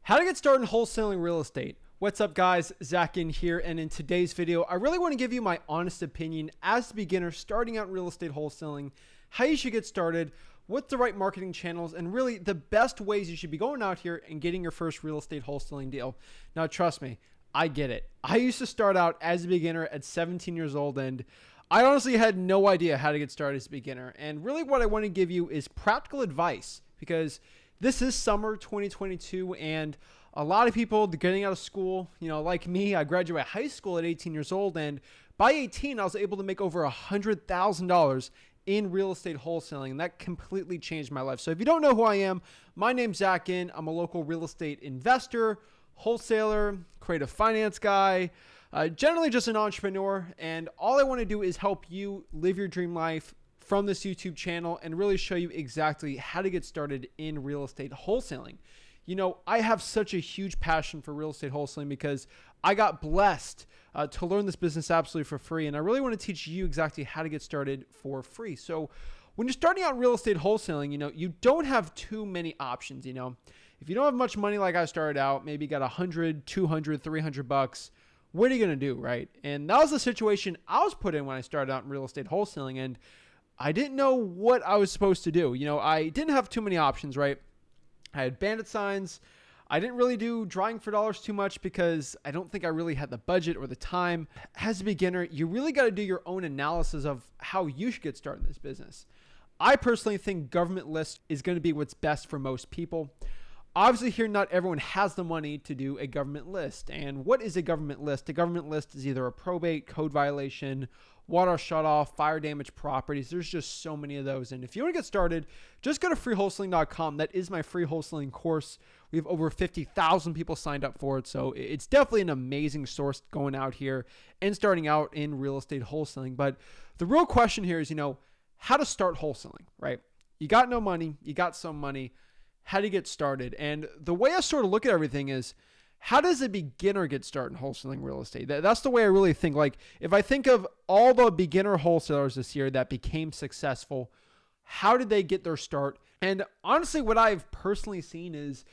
How to get started in wholesaling real estate. What's up guys, Zach Ginn here, and in today's video, I really want to give you my honest opinion as a beginner starting out in real estate wholesaling, how you should get started, what's the right marketing channels, and really the best ways you should be going out here and getting your first real estate wholesaling deal. Now trust me, I get it. I used to start out as a beginner at 17 years old, and I honestly had no idea how to get started as a beginner. And really what I want to give you is practical advice, because this is summer 2022 and a lot of people getting out of school, like me, I graduated high school at 18 years old, and by 18, I was able to make over $100,000 in real estate wholesaling, and that completely changed my life. So if you don't know who I am, my name's Zach Ginn. I'm a local real estate investor, wholesaler, creative finance guy, generally just an entrepreneur, and all I want to do is help you live your dream life from this YouTube channel and really show you exactly how to get started in real estate wholesaling. I have such a huge passion for real estate wholesaling because I got blessed to learn this business absolutely for free. And I really want to teach you exactly how to get started for free. So when you're starting out in real estate wholesaling, you don't have too many options. If you don't have much money, like I started out, maybe you got 100, 200, 300 bucks, what are you going to do? Right. And that was the situation I was put in when I started out in real estate wholesaling. And I didn't know what I was supposed to do. I didn't have too many options, right? I had bandit signs. I didn't really do drawing for dollars too much because I don't think I really had the budget or the time. As a beginner, you really got to do your own analysis of how you should get started in this business. I personally think government list is going to be what's best for most people. Obviously here, not everyone has the money to do a government list. And what is a government list? A government list is either a probate, code violation, water shutoff, fire damage properties. There's just so many of those. And if you want to get started, just go to freewholesaling.com. That is my free wholesaling course. We have over 50,000 people signed up for it. So it's definitely an amazing source going out here and starting out in real estate wholesaling. But the real question here is, how to start wholesaling, right? You got no money, you got some money. How do you get started? And the way I sort of look at everything is, how does a beginner get started in wholesaling real estate? That's the way I really think. Like, if I think of all the beginner wholesalers this year that became successful, how did they get their start? And honestly, what I've personally seen is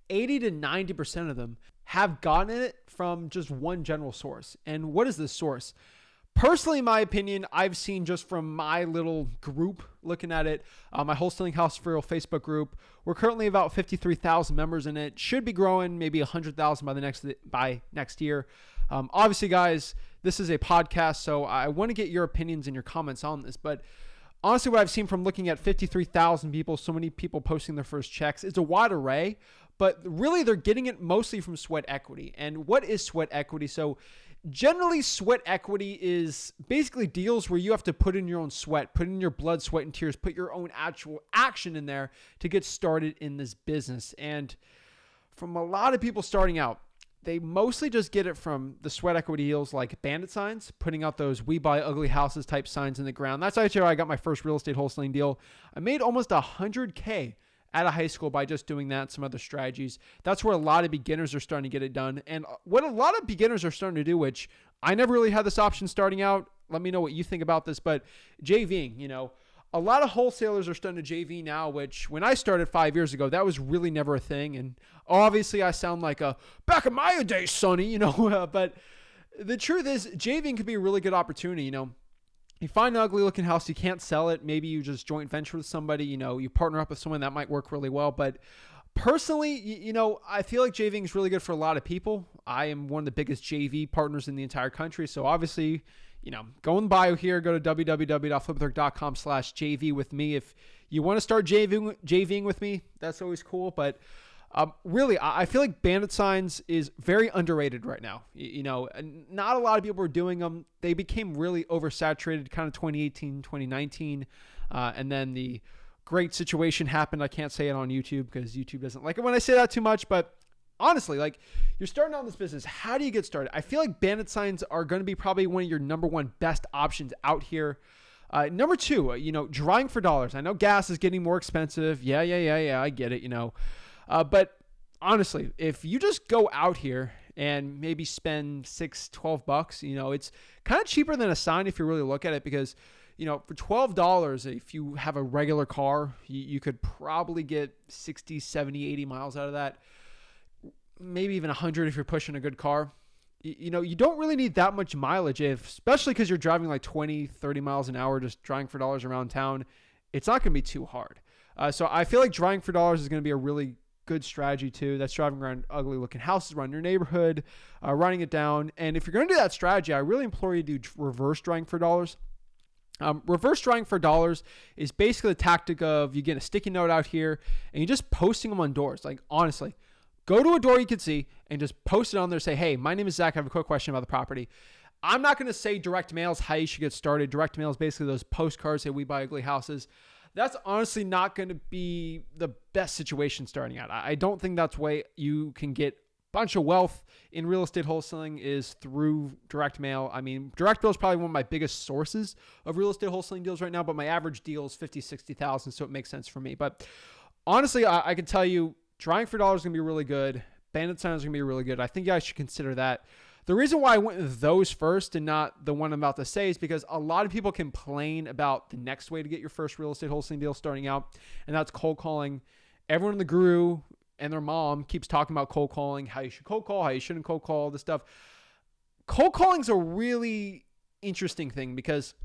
80 to 90% of them have gotten it from just one general source. And what is this source? Personally, in my opinion, I've seen just from my little group looking at it, my Wholesaling House for Real Facebook group, we're currently about 53,000 members in it. Should be growing maybe 100,000 by next year. Obviously, guys, this is a podcast, so I want to get your opinions and your comments on this. But honestly, what I've seen from looking at 53,000 people, so many people posting their first checks, it's a wide array. But really, they're getting it mostly from sweat equity. And what is sweat equity? So generally, sweat equity is basically deals where you have to put in your own sweat, put in your blood, sweat, and tears, put your own actual action in there to get started in this business. And from a lot of people starting out, they mostly just get it from the sweat equity deals like bandit signs, putting out those "we buy ugly houses" type signs in the ground. That's actually how I got my first real estate wholesaling deal. I made almost $100K out of high school by just doing that, some other strategies. That's where a lot of beginners are starting to get it done. And what a lot of beginners are starting to do, which I never really had this option starting out. Let me know what you think about this, but JVing, a lot of wholesalers are starting to JV now, which when I started 5 years ago, that was really never a thing. And obviously I sound like a back in my day, Sonny, but the truth is JVing could be a really good opportunity. You find an ugly looking house, you can't sell it. Maybe you just joint venture with somebody, you partner up with someone that might work really well. But personally, I feel like JVing is really good for a lot of people. I am one of the biggest JV partners in the entire country. So obviously, go in the bio here, go to www.flipitherk.com/JV with me. If you want to start JVing with me, that's always cool. But really, I feel like bandit signs is very underrated right now. Not a lot of people are doing them. They became really oversaturated kind of 2018, 2019. And then the great situation happened. I can't say it on YouTube because YouTube doesn't like it when I say that too much. But honestly, like, you're starting out in this business. How do you get started? I feel like bandit signs are going to be probably one of your number one best options out here. Number two, drawing for dollars. I know gas is getting more expensive. Yeah. I get it, but honestly, if you just go out here and maybe spend $12, it's kind of cheaper than a sign if you really look at it, because, for $12, if you have a regular car, you could probably get 60, 70, 80 miles out of that. maybe even 100 if you're pushing a good car. You don't really need that much mileage, especially because you're driving like 20, 30 miles an hour, just driving for dollars around town. It's not going to be too hard. So I feel like driving for dollars is going to be a really good strategy too. That's driving around ugly looking houses around your neighborhood, running it down. And if you're going to do that strategy, I really implore you to do reverse driving for dollars. Reverse driving for dollars is basically the tactic of you get a sticky note out here and you're just posting them on doors. Like, honestly, go to a door you can see and just post it on there. Say, hey, my name is Zach. I have a quick question about the property. I'm not going to say direct mail is how you should get started. Direct mail is basically those postcards that we buy ugly houses. That's honestly not going to be the best situation starting out. I don't think that's the way you can get a bunch of wealth in real estate wholesaling is through direct mail. I mean, direct mail is probably one of my biggest sources of real estate wholesaling deals right now, but my average deal is 50, 60,000. So it makes sense for me. But honestly, I can tell you driving for dollars is going to be really good. Bandit sign is going to be really good. I think you guys should consider that. The reason why I went with those first and not the one I'm about to say is because a lot of people complain about the next way to get your first real estate wholesaling deal starting out, and that's cold calling. Everyone in the guru and their mom keeps talking about cold calling, how you should cold call, how you shouldn't cold call, all this stuff. Cold calling is a really interesting thing because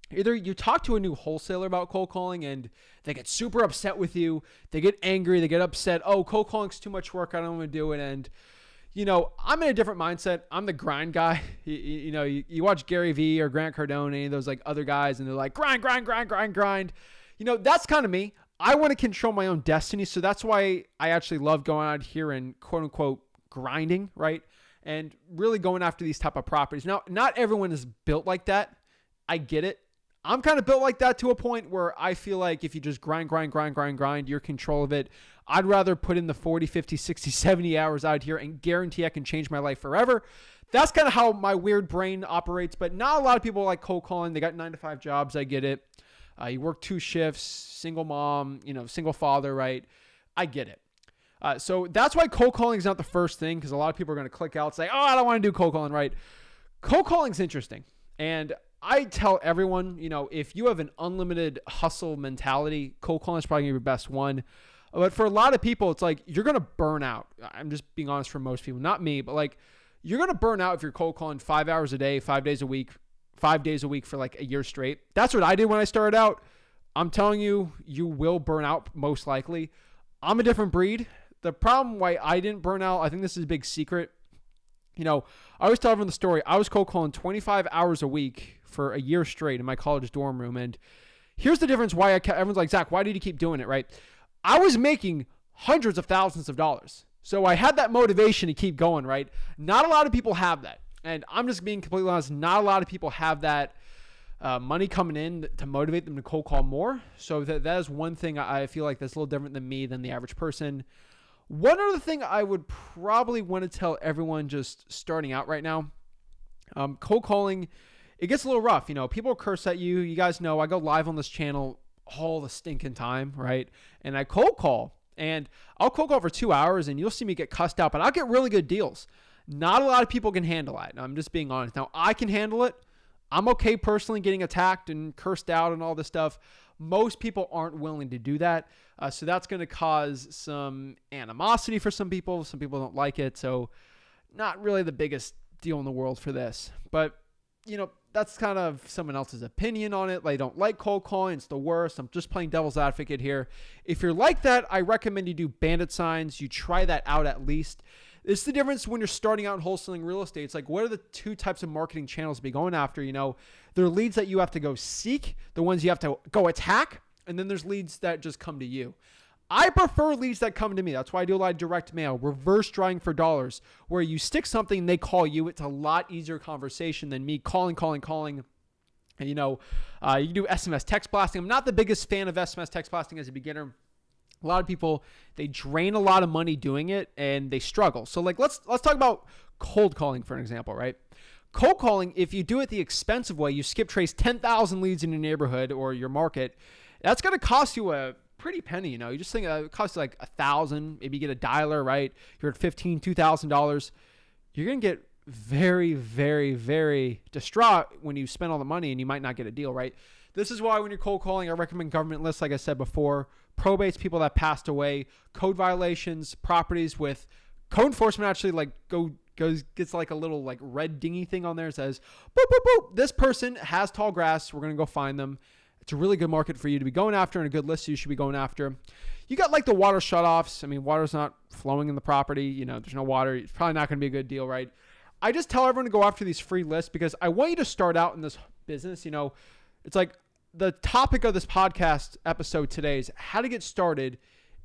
either you talk to a new wholesaler about cold calling and they get super upset with you, they get angry, they get upset, oh, cold calling's too much work, I don't want to do it, and I'm in a different mindset. I'm the grind guy. You watch Gary Vee or Grant Cardone, any of those like other guys, and they're like, grind. That's kind of me. I want to control my own destiny. So that's why I actually love going out here and quote unquote grinding, right? And really going after these type of properties. Now, not everyone is built like that. I get it. I'm kind of built like that to a point where I feel like if you just grind, you're in control of it. I'd rather put in the 40, 50, 60, 70 hours out here and guarantee I can change my life forever. That's kind of how my weird brain operates, but not a lot of people like cold calling. They got 9-to-5 jobs. I get it. You work 2 shifts, single mom, single father, right? I get it. So that's why cold calling is not the first thing, because a lot of people are going to click out and say, oh, I don't want to do cold calling, right? Cold calling is interesting. And I tell everyone, if you have an unlimited hustle mentality, cold calling is probably going to be your best one. But for a lot of people, it's like you're going to burn out. I'm just being honest for most people, not me, but like you're going to burn out if you're cold calling 5 hours a day, 5 days a week for like a year straight. That's what I did when I started out. I'm telling you, you will burn out most likely. I'm a different breed. The problem why I didn't burn out, I think this is a big secret. I always tell everyone the story. I was cold calling 25 hours a week for a year straight in my college dorm room. And here's the difference why everyone's like, Zach, why did you keep doing it, right? I was making hundreds of thousands of dollars. So I had that motivation to keep going, right? Not a lot of people have that. And I'm just being completely honest, not a lot of people have that money coming in to motivate them to cold call more. So that is one thing I feel like that's a little different than me, than the average person. One other thing I would probably want to tell everyone just starting out right now, cold calling, it gets a little rough. People curse at you. You guys know I go live on this channel all the stinking time, right? And I cold call, and I'll cold call for 2 hours and you'll see me get cussed out, but I'll get really good deals. Not a lot of people can handle that. I'm just being honest. Now I can handle it. I'm okay personally getting attacked and cursed out and all this stuff. Most people aren't willing to do that. So that's going to cause some animosity for some people. Some people don't like it. So not really the biggest deal in the world for this, but that's kind of someone else's opinion on it. They don't like cold calling. It's the worst. I'm just playing devil's advocate here. If you're like that, I recommend you do bandit signs. You try that out at least. It's the difference when you're starting out in wholesaling real estate. It's like, what are the 2 types of marketing channels to be going after? There are leads that you have to go seek, the ones you have to go attack, and then there's leads that just come to you. I prefer leads that come to me. That's why I do a lot of direct mail, reverse drawing for dollars, where you stick something and they call you. It's a lot easier conversation than me calling. And you can do SMS text blasting. I'm not the biggest fan of SMS text blasting as a beginner. A lot of people, they drain a lot of money doing it and they struggle. So like, let's talk about cold calling for an example, right? Cold calling, if you do it the expensive way, you skip trace 10,000 leads in your neighborhood or your market, that's going to cost you a pretty penny. You just think it costs like $1,000, maybe you get a dialer, right? You're at $1,500, $2,000. You're going to get very, very, very distraught when you spend all the money and you might not get a deal, right? This is why when you're cold calling, I recommend government lists, like I said before, probates, people that passed away, code violations, properties with Code enforcement actually like gets like a little like red dingy thing on there. It says, boop, boop, boop. This person has tall grass. We're going to go find them. It's a really good market for you to be going after and a good list you should be going after. You got like the water shutoffs. I mean, water's not flowing in the property. You know, there's no water. It's probably not going to be a good deal, right? I just tell everyone to go after these free lists because I want you to start out in this business. You know, it's like the topic of this podcast episode today is how to get started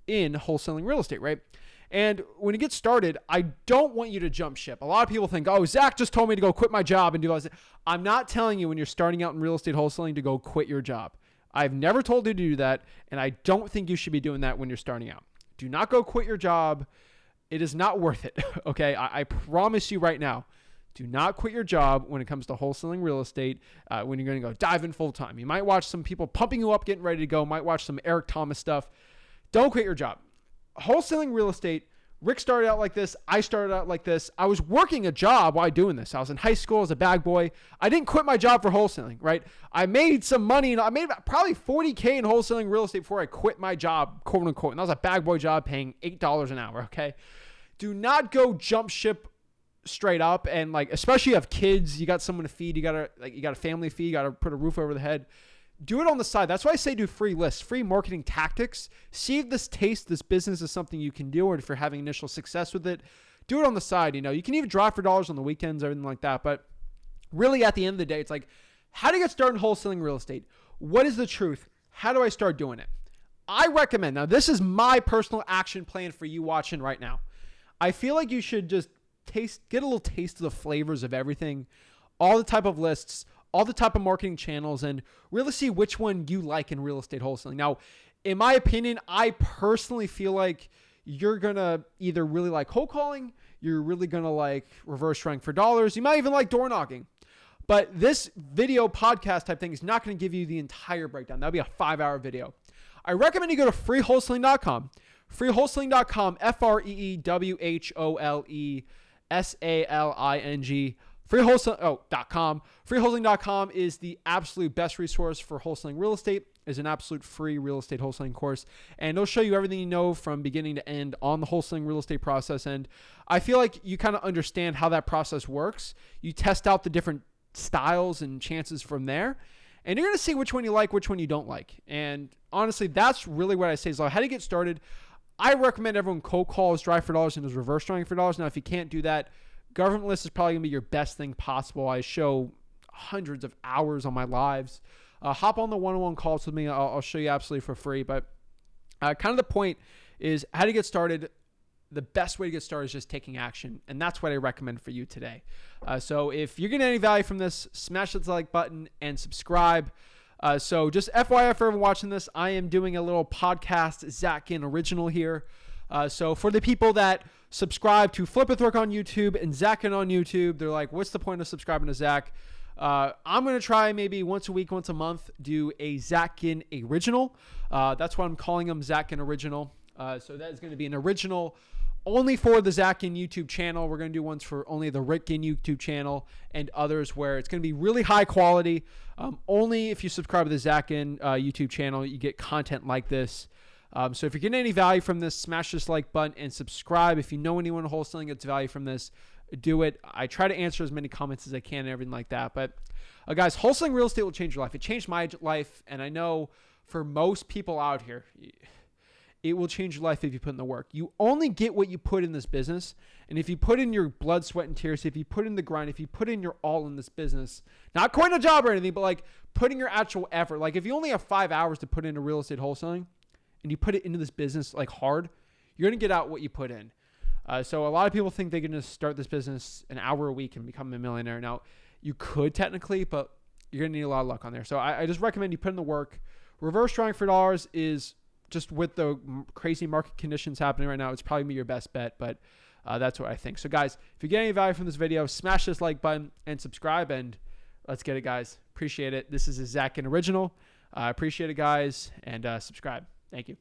in wholesaling real estate, right? And when you get started, I don't want you to jump ship. A lot of people think, oh, Zach just told me to go quit my job and do all this. I'm not telling you when you're starting out in real estate wholesaling to go quit your job. I've never told you to do that, and I don't think you should be doing that when you're starting out. Do not go quit your job. It is not worth it, okay? I promise you right now, do not quit your job when it comes to wholesaling real estate when you're going to go dive in full time. You might watch some people pumping you up, getting ready to go, might watch some Eric Thomas stuff. Don't quit your job. Wholesaling real estate, Rick started out like this. I started out like this. I was working a job while doing this. I was in high school as a bag boy. I didn't quit my job for wholesaling, right? I made some money, and I made probably $40K in wholesaling real estate before I quit my job, quote unquote. And that was a bag boy job paying $8 an hour, okay? Do not go jump ship straight up, and like, especially if you have kids, you got someone to feed, you got a family to feed, you got to put a roof over the head. Do it on the side. That's why I say do free lists, free marketing tactics. See if this business is something you can do, or if you're having initial success with it, do it on the side. You know, you can even drive for dollars on the weekends, everything like that. But really at the end of the day, it's like, how do you get started in wholesaling real estate? What is the truth? How do I start doing it? I recommend, now this is my personal action plan for you watching right now. I feel like you should just get a little taste of the flavors of everything, all the type of lists, all the type of marketing channels, and really see which one you like in real estate wholesaling. Now, in my opinion, I personally feel like you're going to either really like cold calling, you're really going to like reverse trying for dollars, you might even like door knocking. But this video podcast type thing is not going to give you the entire breakdown. That'll be a 5-hour video. I recommend you go to freewholesaling.com. Freewholesaling.com, FREEWHOLESALING. Freewholesaling.com. Freewholesaling.com is the absolute best resource for wholesaling real estate. It's an absolute free real estate wholesaling course, and it'll show you everything you know from beginning to end on the wholesaling real estate process. And I feel like you kind of understand how that process works. You test out the different styles and chances from there, and you're going to see which one you like, which one you don't like. And honestly, that's really what I say is like, how to get started. I recommend everyone cold calls, drive for dollars, and is reverse drawing for dollars. Now, if you can't do that, government list is probably going to be your best thing possible. I show hundreds of hours on my lives. Hop on the one-on-one calls with me. I'll show you absolutely for free. But kind of the point is how to get started. The best way to get started is just taking action. And that's what I recommend for you today. So if you're getting any value from this, smash that like button and subscribe. So just FYI for everyone watching this, I am doing a little podcast Zach Ginn original here. So for the people that subscribe to Flip With Rick on YouTube and Zach Ginn on YouTube, they're like, what's the point of subscribing to Zach? I'm going to try maybe once a week, once a month, do a Zach Ginn original. That's why I'm calling them Zach Ginn original. So that is going to be an original only for the Zach Ginn YouTube channel. We're going to do ones for only the Rick Ginn YouTube channel and others where it's going to be really high quality. Only if you subscribe to the Zach Ginn YouTube channel, you get content like this. So if you're getting any value from this, smash this like button and subscribe. If you know anyone wholesaling gets value from this, do it. I try to answer as many comments as I can and everything like that. But guys, wholesaling real estate will change your life. It changed my life. And I know for most people out here, it will change your life if you put in the work. You only get what you put in this business. And if you put in your blood, sweat, and tears, if you put in the grind, if you put in your all in this business, not quitting a job or anything, but like putting your actual effort. Like if you only have 5 hours to put into real estate wholesaling and you put it into this business like hard, you're going to get out what you put in. So a lot of people think they can just start this business an hour a week and become a millionaire. Now, you could technically, but you're going to need a lot of luck on there. So I just recommend you put in the work. Reverse drawing for dollars is just with the crazy market conditions happening right now, it's probably be your best bet, but that's what I think. So guys, if you get any value from this video, smash this like button and subscribe, and let's get it, guys. Appreciate it. This is a Zach Ginn original. I appreciate it, guys, and subscribe. Thank you.